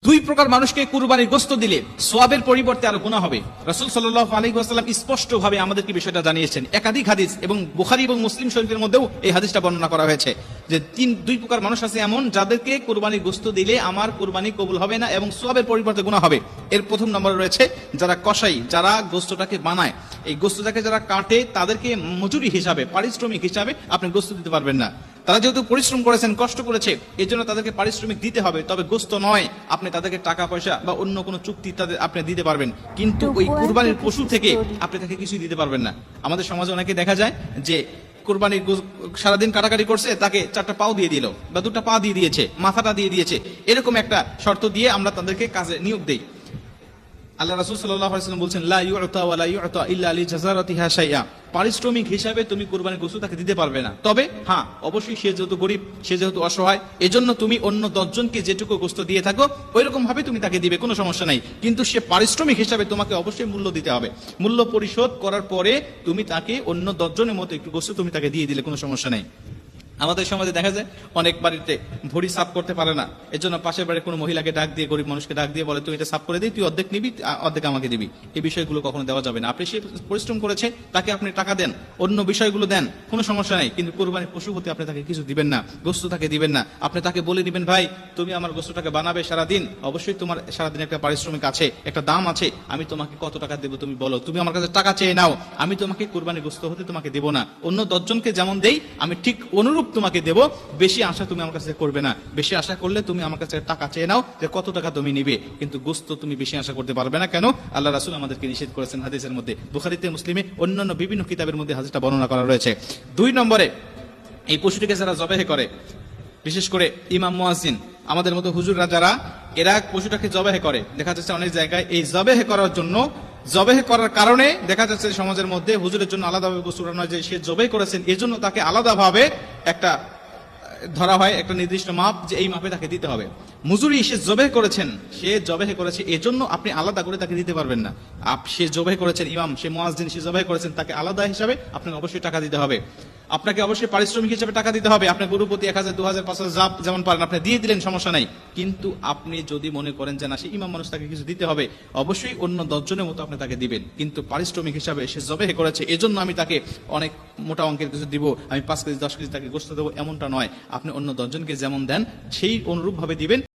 দুই প্রকার মানুষকে কুরবানির গোশত দিলে সওয়াবের পরিবর্তে আরো গুনাহ হবে। রাসূল সাল্লাল্লাহু আলাইহি ওয়াসাল্লাম স্পষ্টভাবে আমাদেরকে বিষয়টা জানিয়েছেন। একাধিক হাদিস এবং বুখারী এবং মুসলিম শরীফের মধ্যেও এই হাদিসটা বর্ণনা করা হয়েছে যে দুই প্রকার মানুষ আছে এমন যাদেরকে কুরবানির গোশত দিলে আমার কুরবানি কবুল হবে না এবং সওয়াবের পরিবর্তে গুনাহ হবে। এর প্রথম নম্বরে রয়েছে যারা কসাই, যারা গোশতটাকে বানায়, এই গোশতটাকে যারা কাটে তাদেরকে মজুরি হিসাবে, পারিশ্রমিক হিসাবে আপনি গোশত দিতে পারবেন না। তারা যেহেতু পরিশ্রম করেছেন, কষ্ট করেছে, এই জন্য তাদেরকে পারিশ্রমিক দিতে হবে, তবে গোশত নয়। আপনি তাদেরকে টাকা পয়সা বা অন্য কোনো চুক্তি তাদের আপনি দিতে পারবেন, কিন্তু ওই কুরবানির পশু থেকে আপনি তাকে কিছুই দিতে পারবেন না। আমাদের সমাজে অনেকে দেখা যায় যে কুরবানির সারাদিন কাটাকাটি করছে, তাকে 4টা পাও দিয়ে দিল বা 2টা পা দিয়ে দিয়েছে, মাথাটা দিয়ে দিয়েছে, এরকম একটা শর্ত দিয়ে আমরা তাদেরকে কাজে নিয়োগ দেই। আল্লাহ রাসূল সাল্লাল্লাহু আলাইহি ওয়াসাল্লাম বলেন লা ইউতা ওয়া লা ইউতা ইল্লা লিজাযারাতিহা শাইআ, পারিশ্রমিক হিসাবে তুমি কুরবানির গোশত তাকে দিতে পারবে না। তবে হ্যাঁ, অবশ্যই সে যেহেতু গরীব, সে যেহেতু অসহায়, এজন্য তুমি অন্য 10 জনকে যেটুকু গোশত দিয়ে থাকো ওইরকম ভাবে তুমি তাকে দিবে, কোনো সমস্যা নাই। কিন্তু সে পারিশ্রমিক হিসাবে তোমাকে অবশ্যই মূল্য দিতে হবে। মূল্য পরিশোধ করার পরে তুমি তাকে অন্য 10 জনের মতো একটু গোশত তুমি তাকে দিয়ে দিলে কোনো সমস্যা নাই। আমাদের সমাজে দেখা যায় অনেক বাড়িতে ভরি সাফ করতে পারে না, এর জন্য পাশের বাড়ির কোনো মহিলাকে ডাক দিয়ে, গরিব মানুষকে ডাক দিয়ে বলে তুই এটা সাফ করে দিই, তুই অর্ধেক নিবি, অর্ধেক আমাকে দিবি। এই বিষয়গুলো কখনো দেওয়া যাবে না। আপনি সে পরিশ্রম করেছে, তাকে আপনি টাকা দেন, অন্য বিষয়গুলো দেন, কোনো সমস্যা নাই, কিন্তু কুরবানির পশু হতে আপনি তাকে কিছু দিবেন না, গোশত তাকে দিবেন না। আপনি তাকে বলে দিবেন ভাই তুমি আমার গোশতটাকে বানাবে সারাদিন, অবশ্যই তোমার সারাদিন একটা পারিশ্রমিক আছে, একটা দাম আছে, আমি তোমাকে কত টাকা দেবো তুমি বলো, তুমি আমার কাছে টাকা চেয়ে নাও, আমি তোমাকে কুরবানির গোশত হতে তোমাকে দেবো না। অন্য 10 জনকে যেমন দেই আমি ঠিক অনুরূপ তোমাকে দেবো। বেশি আশা তুমি আমার কাছে করবে না। বেশি আশা করলে তুমি আমার কাছে টাকা চেয়ে নাও যে কত টাকা তুমি নিবে, কিন্তু গোশত তুমি বেশি আশা করতে পারবে না। কেন? আল্লাহ রাসূল আমাদেরকে নিষেধ করেছেন হাদিসের মধ্যে, বুখারীতে, মুসলিমে, অন্যান্য বিভিন্ন কিতাবের মধ্যে হাদিসটা বর্ণনা করা রয়েছে। 2 নম্বরে এই পশুটিকে যারা জবাহ করে, বিশেষ করে ইমাম মুয়াজ্জিন, আমাদের মতো হুজুররা যারা, এরা পশুটাকে জবাহ করে, দেখা যাচ্ছে অনেক জায়গায় এই জবাহ করার জন্য, জবাহ করার কারণে দেখা যাচ্ছে সমাজের মধ্যে হুজুরের জন্য আলাদাভাবে গোশত রান্না হয় যে সে জবাহ করেছেন, এজন্য তাকে আলাদাভাবে একটা ধরা হয়, একটা নির্দিষ্ট মাপ, যে এই মাপে তাকে দিতে হবে। মজুরি সে জবাহ করেছেন, সে জবাহ করেছে, এজন্য আপনি আলাদা করে তাকে দিতে পারবেন না। সে জবাহ করেছেন, ইমাম, সে মুয়াজ্জিন, সে জবাহ করেছেন, তাকে আলাদা হিসাবে আপনাকে অবশ্যই টাকা দিতে হবে। আপনাকে অবশ্যই পারিশ্রমিক হিসেবে টাকা দিতে হবে। আপনি গরু প্রতি 1000, 2000, 5000 জাব যেমন পারেন আপনি দিয়ে দিলেন, সমস্যা নাই। কিন্তু আপনি যদি মনে করেন যে না সে ইমাম মানুষ, তাকে কিছু দিতে হবে, অবশ্যই অন্য 10 জনের মতো আপনি তাকে দিবেন, কিন্তু পারিশ্রমিক হিসাবে সে জবাহ করেছে এজন্য আমি তাকে অনেক মোটা অঙ্কের কিছু দিব, আমি 5 কেজি 10 কেজি তাকে গোশত দেবো, এমনটা নয়। আপনি অন্য 10 জনকে যেমন দেন সেই অনুরূপ ভাবে দিবেন।